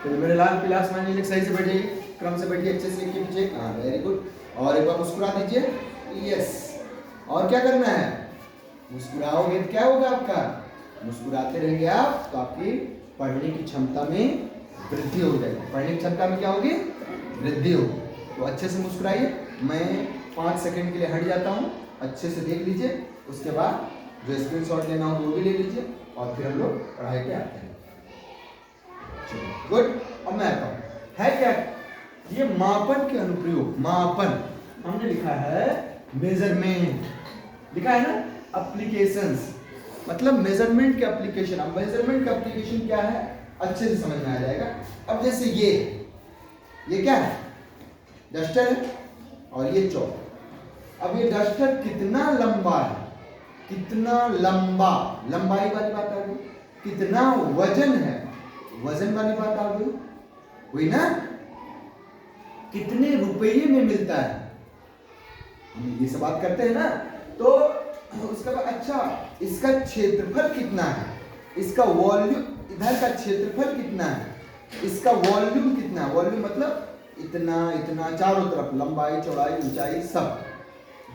तो मेरे लाल पिला आसमानी लिख सही से बैठिए, क्रम से बैठिए, अच्छे से लिखिए पीछे। हाँ वेरी गुड। और एक बार मुस्कुरा दीजिए। यस। और क्या करना है, मुस्कुराओगे तो क्या होगा आपका, मुस्कुराते रहेंगे आप तो आपकी पढ़ने की क्षमता में वृद्धि हो जाएगी। पढ़ने की क्षमता में क्या होगी, वृद्धि होगी। तो अच्छे से मुस्कुराइए। मैं 5 सेकंड के लिए हट जाता हूँ, अच्छे से देख लीजिए, उसके बाद जो स्क्रीनशॉट लेना हो वो भी ले लीजिए और फिर हम लोग पढ़ाई पे आते हैं। गुड। अब मैं आता हूँ, है क्या ये मापन के अनुप्रयोग। मापन हमने लिखा है मेजरमेंट, लिखा है ना एप्लीकेशंस, मतलब मेजरमेंट के एप्लीकेशन। अब मेजरमेंट का एप्लीकेशन क्या है अच्छे से समझ में आ जाएगा। अब जैसे ये क्या है, डस्टर है और ये चौक। अब ये डस्टर कितना लंबा है, कितना लंबा, लंबाई वाली बात आ गई। कितना वजन है, वजन वाली बात आ गई, हुई ना। कितने रुपये में मिलता है, हम ये सब बात करते हैं ना। तो उसका अच्छा, इसका क्षेत्रफल कितना है, इसका वॉल्यूम, इधर का क्षेत्रफल कितना है, इसका वॉल्यूम कितना है। वॉल्यूम मतलब इतना इतना, चारों तरफ लंबाई चौड़ाई ऊंचाई सब।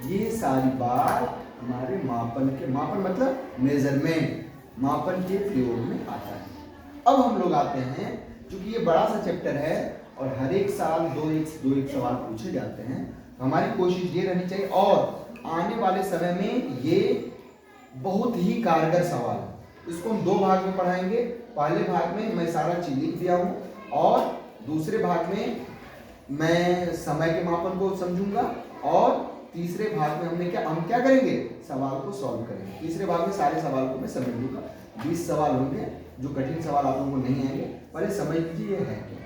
ये सारी बात हमारे मापन के, मापन मतलब मेजरमेंट, मापन के प्रयोग में आता है। अब हम लोग आते हैं, क्योंकि ये बड़ा सा चैप्टर है और हर एक साल दो एक सवाल पूछे जाते हैं, तो हमारी कोशिश ये रहनी चाहिए। और आने वाले समय में ये बहुत ही कारगर सवाल है। इसको हम 2 भाग में पढ़ाएंगे। पहले भाग में मैं सारा चीज लिख दिया हूँ और दूसरे भाग में मैं समय के मापन को समझूंगा और तीसरे भाग में हम क्या करेंगे, सवाल को सॉल्व करेंगे। तीसरे भाग में सारे सवाल को मैं समझ लूंगा। 20 सवाल होंगे, जो कठिन सवाल आप लोगों को नहीं आएंगे। पहले समझ लीजिए ये है क्या।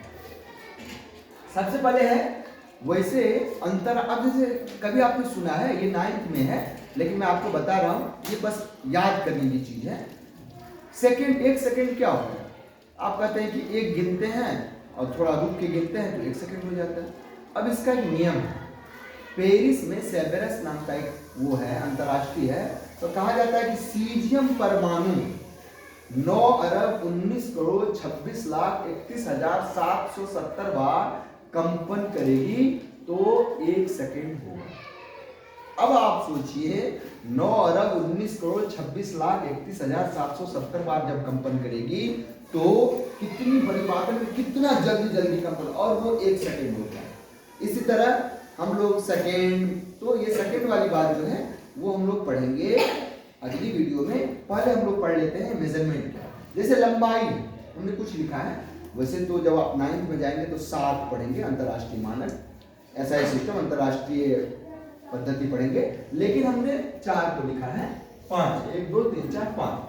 सबसे पहले है वैसे अंतर। अब जैसे कभी आपने सुना है, ये 9th में है, लेकिन मैं आपको बता रहा हूं, ये बस याद करने की चीज है। सेकंड, 1 सेकंड क्या होता है, आप कहते हैं कि 1 गिनते हैं और थोड़ा रुक के गिनते हैं तो 1 सेकंड हो जाता है। अब इसका एक नियम है, पेरिस में सेवेरस नाम का एक वो है, अंतरराष्ट्रीय है। तो कहा जाता है कि सीजियम परमाणु 9,19,26,31,770 बार कंपन करेगी तो 1 सेकंड होगा। अब आप सोचिए 9,19,26,31,770 बार जब कंपन करेगी तो कितनी बड़ी बात है, कितना जल्दी जल्दी कंपन, और वो 1 सेकंड होता है। इसी तरह हम लोग सेकंड, तो ये सेकंड वाली बात जो है वो हम लोग पढ़ेंगे अगली वीडियो में। पहले हम लोग पढ़ लेते हैं मेजरमेंट क्या। जैसे लंबाई हमने कुछ लिखा है, वैसे तो जब आप 9th में जाएंगे तो 7 पढ़ेंगे, अंतरराष्ट्रीय मानक, SI सिस्टम, अंतरराष्ट्रीय पद्धति पढ़ेंगे। लेकिन हमने 4 को लिखा है 5, 1 2 3 4 5।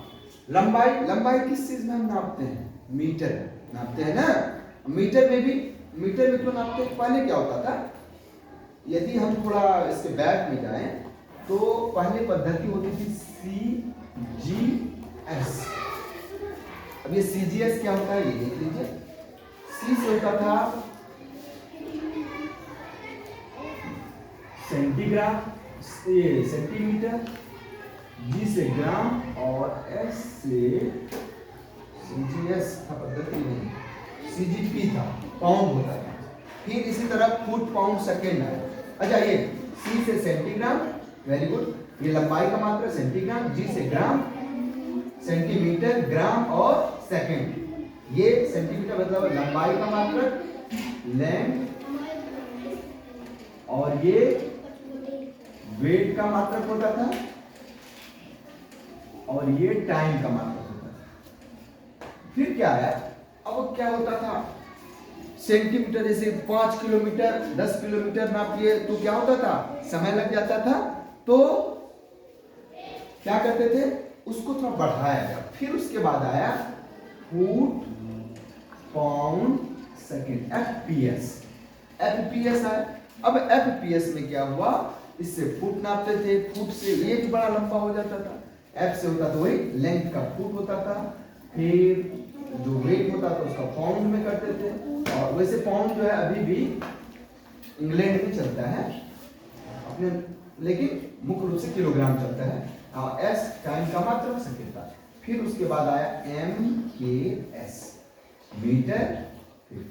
लंबाई, लंबाई किस चीज में हम नापते हैं, मीटर नापते हैं ना। मीटर में भी, मीटर में क्यों नापते हैं, पहले क्या होता था, यदि हम थोड़ा इसके बैक में जाएं तो पहले पद्धति होती थी CGS। अब ये CGS क्या होता है ये देख लीजिए। C से होता था सेंटीमीटर, G से ग्राम और S से CGS था पद्धति नहीं, CGP था, पाउंड होता था। फिर इसी तरह फुट पाउंड सेकेंड है। अच्छा ये C से सेंटीग्राम, वेरी गुड, ये लंबाई का मात्रा सेंटीग्राम, G से ग्राम, सेंटीमीटर, ग्राम और सेकंड। ये सेंटीमीटर मतलब लंबाई का मात्रा, लेंथ, और ये वेट का मात्रक होता था और ये टाइम का मात्रक होता था। फिर क्या है, अब क्या होता था, सेंटीमीटर, जैसे 5 किलोमीटर 10 किलोमीटर नापिए तो क्या होता था, समय लग जाता था। तो क्या करते थे, उसको थोड़ा बढ़ाया गया। फिर उसके बाद आया फुट पाउंड सेकेंड, FPS आया। अब FPS में क्या हुआ, इससे फुट नापते थे, फुट से एक बड़ा लंबा हो जाता था, F से होता था वही लेंथ का फुट होता था। फिर जो वेट होता था उसका पाउंड में करते थे, और वैसे पाउंड जो है अभी भी इंग्लैंड में चलता है अपने, लेकिन मुख्य रूप से किलोग्राम चलता है। और S टाइम का मात्रक सेकंड था। फिर उसके बाद आया MKS, मीटर, फिर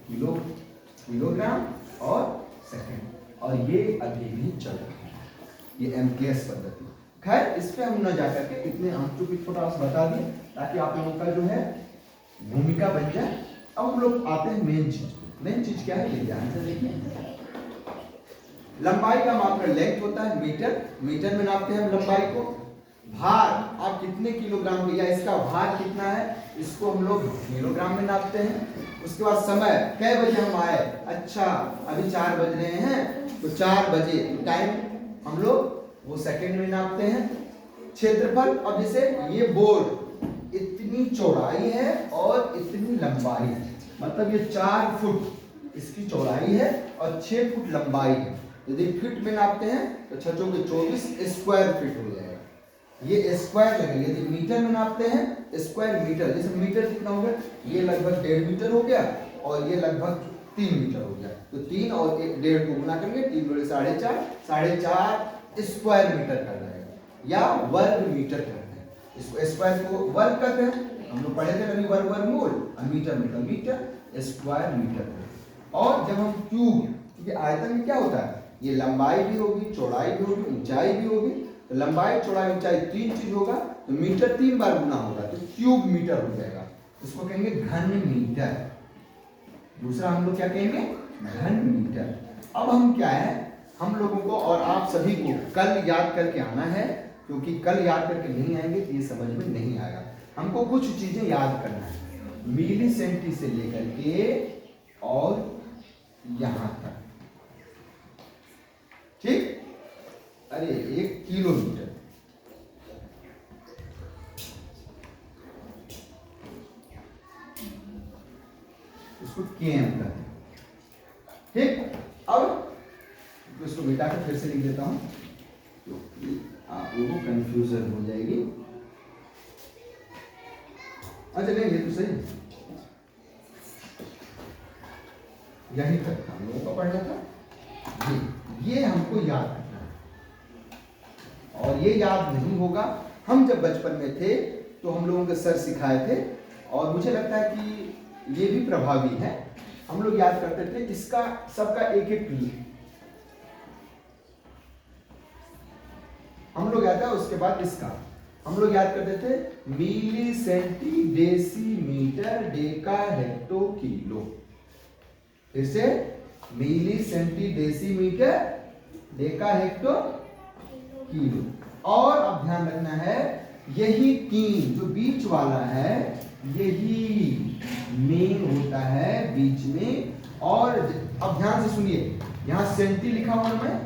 किलोग्राम और सेकंड, और ये अभी भी चल रहा है, ये एमकेएस पद्धति। खैर इस पे हम न जाकर के इतने हम चूंकि थोड़ा सा बता दिए ताकि आप लोगों का जो है भूमिका बन जाए। अब हम लोग आते हैं मेन चीज क्या है, ये ध्यान से देखिए। लंबाई का मापन लेंथ होता है मीटर में नापते हैं हम लंबाई को। भार आप कितने किलोग्राम या इसका भार कितना है, इसको हम लोग किलोग्राम में नापते हैं। उसके बाद समय, कै बजे हम आए, अच्छा अभी 4 बज रहे हैं तो 4 बजे टाइम हम लोग वो सेकंड में नापते हैं। क्षेत्रफल, अब जैसे ये बोर्ड इतनी चौड़ाई है और इतनी लंबाई है, मतलब ये 4 फुट इसकी चौड़ाई है और 6 फुट लंबाई है। यदि फीट में नापते हैं तो 6 चौके 24 स्क्वायर फीट हो जाएगा, ये स्क्वायर लगेगा। यदि मीटर में नापते हैं स्क्वायर मीटर, जैसे मीटर कितना हो गया, ये लगभग 1.5 मीटर हो गया और ये लगभग 3 मीटर हो गया, तो 3 और 1.5 को गुना करेंगे, 3 बड़े 4.5 स्क्वायर मीटर कर जाएगा या वर्ग मीटर करते हैं। इसको स्क्वायर को वर्ग करते हैं, हम लोग पढ़े थे कभी वर्गमूल, और मीटर स्क्वायर मीटर। और जब हम क्यूब, ये आयतन में क्या होता है, ये लंबाई भी होगी, चौड़ाई भी होगी, ऊंचाई भी होगी। तो लंबाई चौड़ाई ऊंचाई 3 चीज होगा, तो मीटर 3 बार गुना होगा तो क्यूब मीटर हो जाएगा, इसको कहेंगे घन मीटर। दूसरा हम लोग क्या कहेंगे, घन मीटर। अब हम क्या है, हम लोगों को और आप सभी को कल याद करके आना है, क्योंकि कल याद करके नहीं आएंगे तो ये समझ में नहीं आएगा। हमको कुछ चीजें याद करना है, मिली सेंटी से लेकर के और यहां तक, ठीक। अरे 1 किलोमीटर, इसको केएम कहते हैं, ठीक। अब इसको मिटा कर फिर से लिख देता हूं क्योंकि आप लोगों को कंफ्यूजन हो जाएगी। अच्छा नहीं, ये तो सही, यही तक हम लोगों का पढ़ना था। ये हमको याद रखना है, और ये याद नहीं होगा। हम जब बचपन में थे तो हम लोगों के सर सिखाए थे, और मुझे लगता है कि ये भी प्रभावी है। हम लोग याद करते थे इसका सबका एक एक हम लोग याद है, उसके बाद इसका हम लोग याद करते थे milli centi decimetre deca hecto kilo. फिर से milli centi decimetre deca hecto kilo. और अब ध्यान रखना है, यही 3 जो बीच वाला है यही मेन होता है बीच में। और अब ध्यान से सुनिए, यहां सेंटी लिखा हुआ मैं,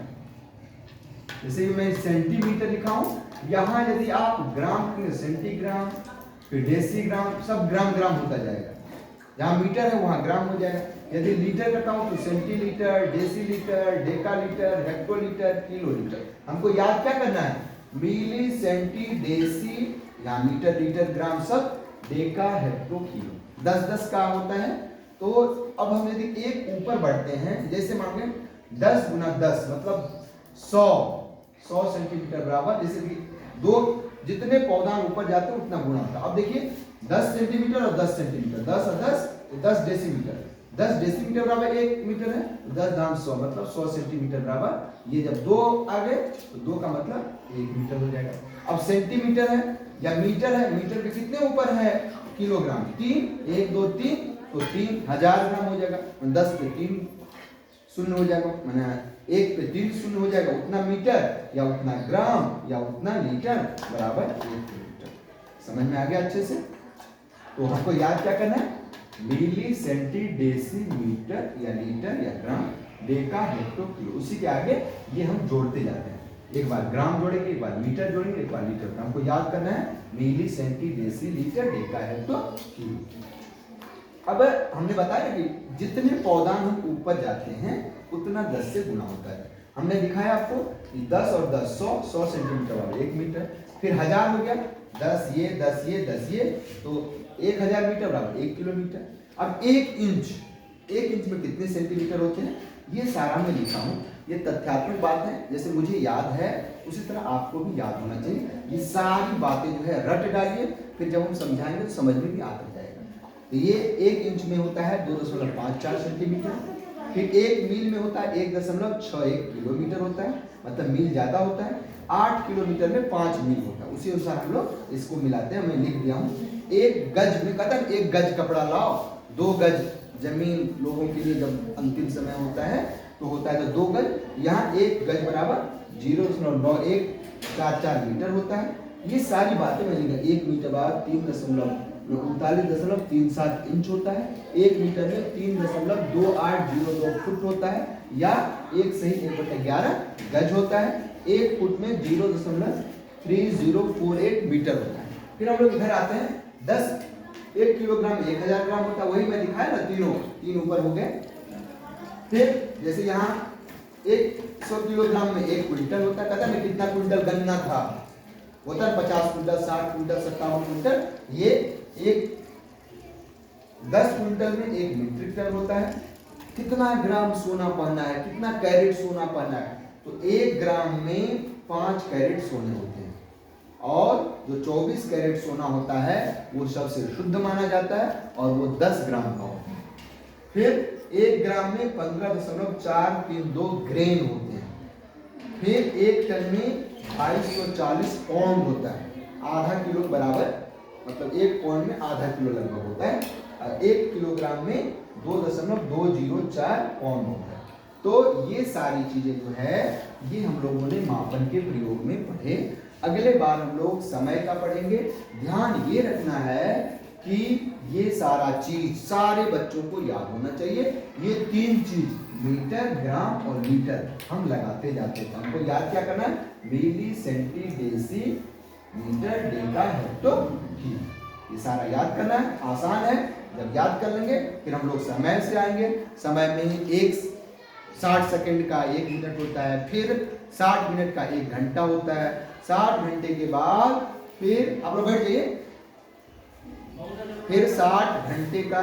जैसे कि मैं सेंटीमीटर लिखा हूं, यहां यदि आप ग्राम, सेंटीग्राम, फिर डेसीग्राम, सब ग्राम ग्राम होता जाएगा। जहां मीटर है वहां ग्राम हो जाएगा। यदि लीटर करता हूं तो सेंटीलीटर, डेसीलीटर, डेकालीटर, हेक्टोलीटर, किलोलीटर। हमको याद क्या करना है, मिली सेंटी डेसी या मीटर लीटर ग्राम सब, डेका हेक्टो किलो 10-10 का होता है। तो अब हम यदि एक ऊपर बढ़ते हैं, जैसे मान लें 10 गुना 10 मतलब 100 सेंटीमीटर बराबर, जैसे कि 2 जितने पौधा ऊपर जाते हैं उतना गुना होता है। अब देखिए 10 सेंटीमीटर और 10 सेंटीमीटर, 10 और 10 तो 10 डेसीमीटर, 10 डेसीमीटर बराबर 1 मीटर है, 10 दाम 100 मतलब 100 सेंटीमीटर बराबर। ये जब 2 आ गए तो 2 का मतलब 1 मीटर हो जाएगा। अब सेंटीमीटर है या मीटर है, मीटर के कितने ऊपर है, किलोग्राम 3, 1 2 3 तो 3000 ग्राम हो जाएगा। 10 पे 3 शून्य हो जाएगा, मैंने 1 पे 3 शून्य हो जाएगा, उतना मीटर या उतना ग्राम या उतना लीटर बराबर 1 किलोमीटर। समझ में आ गया अच्छे से? तो हमको याद क्या करना है, मिली सेंटी डेसीमीटर या लीटर या ग्राम डेका हेक्टो किलो। उसी के आगे ये हम जोड़ते जाते हैं, एक बार ग्राम जोड़ेंगे, एक बार मीटर जोड़ेंगे, एक बार लीटर। हमको याद करना है milli centi deci litre deca hecto kilo. अब हमने बताया कि जितने पौधा हम ऊपर जाते हैं उतना 10 से गुना होता है। हमने दिखाया आपको कि 10 और 10 100 सेंटीमीटर वाला 1 मीटर, फिर 1000 हो गया, 10 ये 10 ये 10 ये तो 1000 मीटर बराबर 1 किलोमीटर। अब 1 इंच में कितने सेंटीमीटर होते हैं, ये सारा मैं लिखा हूँ। ये तथ्यात्मक बात है, जैसे मुझे याद है उसी तरह आपको भी याद होना चाहिए। ये सारी बातें जो है रट डालिए, फिर जब हम समझाएंगे तो समझ में भी आता जाएगा। तो ये 1 इंच में होता है 2.54 सेंटीमीटर। फिर 1 मील में होता है 1.61 किलोमीटर होता है, मतलब मील ज्यादा होता है। 8 किलोमीटर में 5 मील होता है। उसी अनुसार हम लोग इसको मिलाते हैं। मैं लिख दिया हूँ 1 गज में कदम, 1 गज कपड़ा लाओ, 2 गज जमीन लोगों के लिए जब अंतिम समय होता है तो होता है तो 2 गज। यहाँ 1 गज बराबर 0.9144 मीटर होता है। ये सारी बातें मैं लिखा। 1 मीटर बराबर 3.3937 इंच होता है। 1 मीटर में 3.2802 फुट होता है, या 1 सही 1/11 गज होता है। 1 फुट में 0.3048 मीटर होता है। फिर हम लोग इधर आते हैं 1 किलोग्राम 1000 ग्राम होता है। वही मैं दिखाया ना, तीन ऊपर हो गए। फिर जैसे यहाँ 100 किलोग्राम में 1 क्विंटल होता है। कहता है कितना क्विंटल गन्ना था, होता है 50 क्विंटल, 60 क्विंटल, 57 क्विंटल। ये 10 क्विंटल में 1 मीट्रिक टन होता है। कितना ग्राम सोना पहना है, कितना कैरेट सोना पहना है, तो 1 ग्राम में 5 कैरेट सोने होते हैं। और जो 24 कैरेट सोना होता है वो सबसे शुद्ध माना जाता है और वो 10 ग्राम का होता है। फिर 1 ग्राम में 15.432 ग्रेन होते हैं। फिर 1 टन में 240 पाउंड होता है। आधा किलो बराबर, मतलब 1 पाउंड में आधा किलो लगभग होता है। और 1 किलोग्राम में 2.204 पाउंड होता है। तो ये सारी चीजें जो है ये हम लोगों ने मापन के प्रयोग में पढ़े। अगले बार हम लोग समय का पढ़ेंगे। ध्यान ये रखना है कि ये सारा चीज सारे बच्चों को याद होना चाहिए। ये 3 चीज मीटर, ग्राम और लीटर हम लगाते जाते हैं। हमको याद क्या करना है? Milli, centi, deci, metre, deca, hecto, ये सारा याद करना है। आसान है। जब याद कर लेंगे फिर हम लोग समय से आएंगे। समय में 60 सेकंड का 1 मिनट होता है। फिर 60 मिनट का 1 घंटा होता है। 60 घंटे के बाद फिर आप लोग बैठ जाइए। फिर 60 घंटे का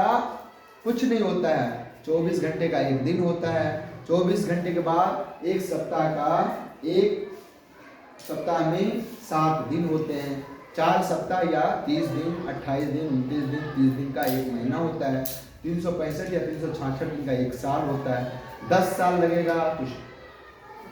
कुछ नहीं होता है। 24 घंटे का 1 दिन होता है। 24 घंटे के बाद 1 सप्ताह का 1 सप्ताह में 7 दिन होते हैं। 4 सप्ताह या 30 दिन, 28 दिन, 29 दिन, 30 दिन का 1 महीना होता है। 365 या 366 दिन का 1 साल होता है। 10 साल लगेगा तो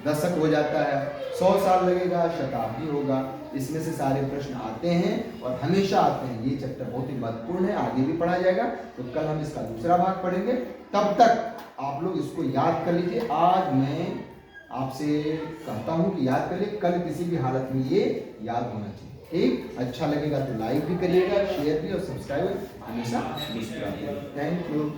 दशक हो जाता है। 100 साल लगेगा शताब्दी होगा। इसमें से सारे प्रश्न आते हैं और हमेशा आते हैं। ये चैप्टर बहुत ही महत्वपूर्ण है, आगे भी पढ़ा जाएगा। तो कल हम इसका दूसरा भाग पढ़ेंगे। तब तक आप लोग इसको याद कर लीजिए। आज मैं आपसे कहता हूँ कि याद करिए, कल किसी भी हालत में ये याद होना चाहिए। ठीक, अच्छा लगेगा तो लाइक भी करिएगा, शेयर भी और सब्सक्राइब हमेशा। Thank you.